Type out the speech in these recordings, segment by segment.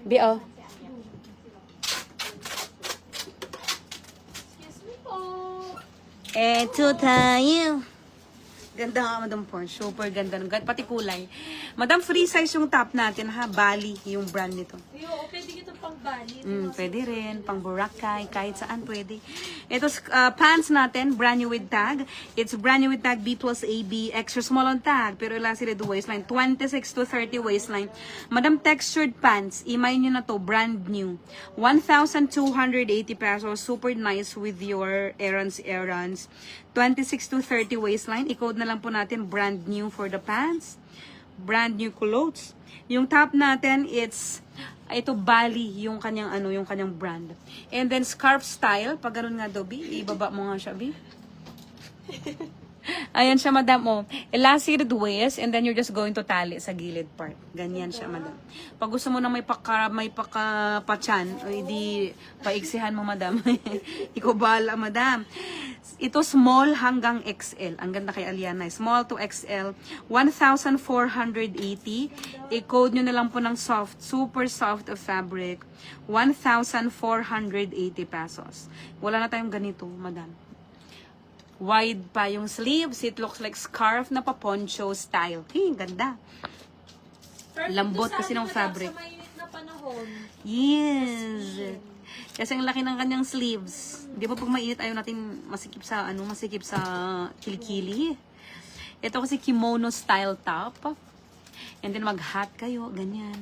B.O. Excuse me po. Eto tayo. Ganda nga, Madam Porsche. Super ganda. Pati kulay. Madam, free size yung top natin, ha? Bali, yung brand nito. Yo, pwede ito pang bali. Pwede rin. Pang Boracay. Kahit saan pwede. Ito, pants natin. Brand new with tag. It's brand new with tag B plus AB. Extra small on tag. Pero elasticated waistline. 26 to 30 waistline. Madam, textured pants. Imay nyo na to. Brand new. 1,280 pesos. Super nice with your errands. 26 to 30 waistline. I-code na lang po natin. Brand new for the pants. Brand new clothes. Yung top natin, ito Bali, yung kanyang yung kanyang brand. And then scarf style, pag ganun nga daw, Bi, ibaba mo nga siya, Bi. Ayan siya, Madam, oh. Elasticated waist, and then you're just going to tali sa gilid part. Ganyan siya, Madam. Pag gusto mo na may pakapachan, o hindi paiksihan mo, Madam. Ikaw bahala, Madam. Ito small hanggang XL. Ang ganda kay Aliana. Small to XL. 1,480. I-code nyo na lang po ng soft. Super soft of fabric. 1,480 pesos. Wala na tayong ganito, Madam. Wide pa yung sleeves. It looks like scarf na pa-poncho style. Ganda. Lambot kasi ng fabric. Sa mainit na panahon. Yes. Kasi ang laki ng kanyang sleeves. Di ba pag mainit ayaw natin masikip sa kilikili. Ito kasi kimono style top. And then mag-hat kayo, ganyan.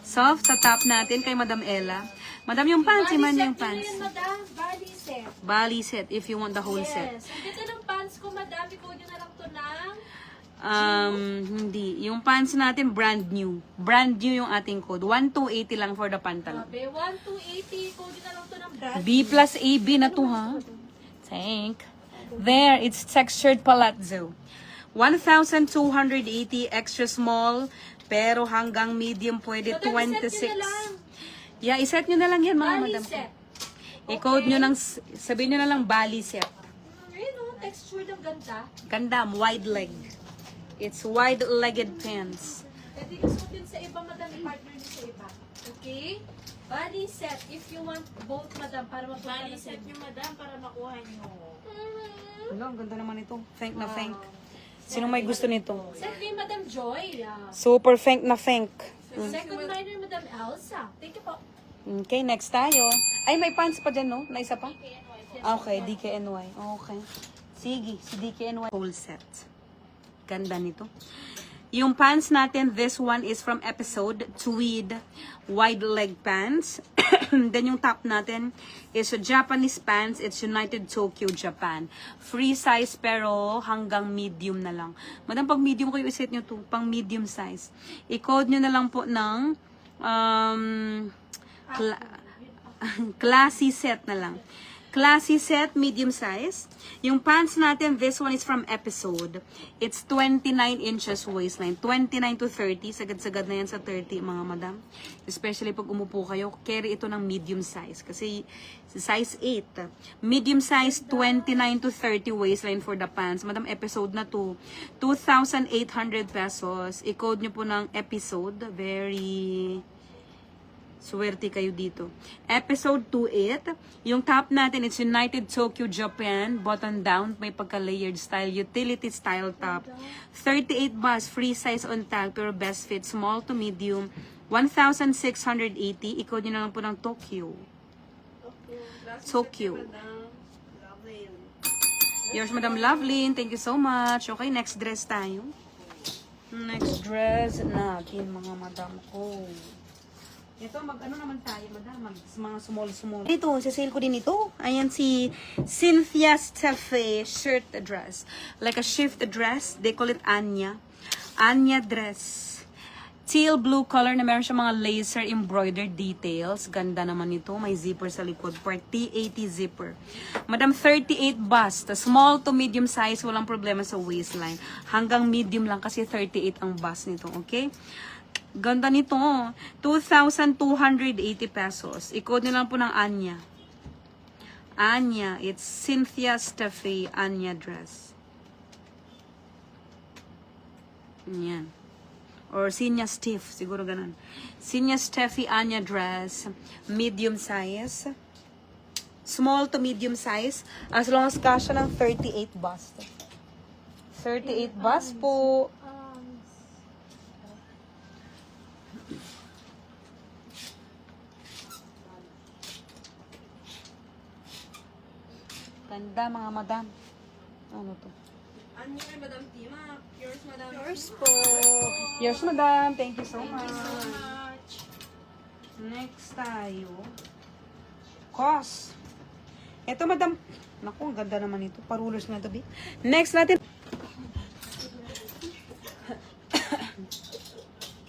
Soft sa top natin kay Madam Ella. Madam, yung pants, man yung pants. Madam, bali set. Bali set if you want the whole set. Yes. Ang ganda ng pants ko, madam. I-code nyo na lang to ng... Hindi. Yung pants natin, brand new. Brand new yung ating code. 1,280 lang for the pantalon. Sabi, 1,280. I-code nyo na lang to ng brand. B plus AB na to, ha? Thank. There, it's textured palazzo. 1,280 extra small, pero hanggang medium pwede Madam, 26. iset nyo na lang. Yeah, iset nyo na lang yan, mga Bali madam. set. I-code nyo ng, sabihin nyo na lang Bali set. Ayun o, textured ang ganda. Ganda, wide leg. It's wide-legged pants. Pwede ko suotin sa iba, madam. I-partner nyo sa iba. Okay? Bali set. If you want both, madam, para mapunta na set nyo, madam, para makuha nyo. Wala, ang ganda naman ito. Thank na thank. Sino may gusto nito? Set kay Madam Joy. Super thank na thank. Second liner, Madam Elsa. Thank you po. Okay, next tayo. Ay, may pants pa dyan, no? Na isa pa? Okay, DKNY. Okay. Sige, si DKNY. Whole set. Ganda nito. Yung pants natin, this one is from Episode, tweed, wide leg pants. Then yung top natin is a Japanese pants. It's United Tokyo, Japan. Free size pero hanggang medium na lang. Madam, pag medium ko yung iset nyo to, pang medium size. I-code nyo na lang po ng classy set na lang. Classy set, medium size. Yung pants natin, this one is from Episode. It's 29 inches waistline. 29 to 30. Sagad-sagad na yan sa 30, mga madam. Especially pag umupo kayo, carry ito ng medium size. Kasi size 8. Medium size, 29 to 30 waistline for the pants. Madam, Episode na to. 2,800 pesos. I-code nyo po ng Episode. Very... swerte kayo dito. Episode 28. Yung top natin, it's United Tokyo, Japan. Button down, may pagka-layered style. Utility style top. 38 bust, free size on tag, pero best fit, small to medium. 1,680. I-code nyo na lang po ng Tokyo. Tokyo. Yours, Madam Lovelyn. Thank you so much. Okay, next dress tayo. Next dress natin, mga madam ko. Ito, ano naman tayo, madam? Mga small. Ito, sasale ko din ito. Ayan si Cynthia Steffe shirt dress. Like a shift dress. They call it Anya. Anya dress. Teal blue color na meron siya mga laser embroidered details. Ganda naman ito. May zipper sa likod. For T80 zipper. Madam, 38 bust. Small to medium size. Walang problema sa waistline. Hanggang medium lang kasi 38 ang bust nito. Okay? Ganda nito. 2,280 pesos. I-code nyo lang po ng Anya. Anya. It's Cynthia Steffe Anya dress. Yan. Or Sinya Stiff, siguro ganun. Sinya Steffi Anya dress, medium size. Small to medium size. As long as kasha ng 38 bust. 38 bust po. Ganda mga madam. Ano to? Ano kay Madam Tima? Yours, Madam Yours Tima. po. Yes, madam. Thank you so Thank you so much. much. Next tayo. Cos. Ito, madam. Naku, ang ganda naman ito. Parulers na ito, B. Next natin.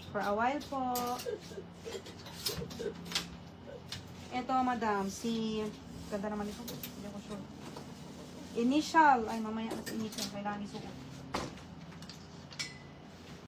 For a while po. Ito, madam. Ganda naman ito. Hindi ako sure. Initial. Ay, mamaya na sa initial. Kailangan isuot.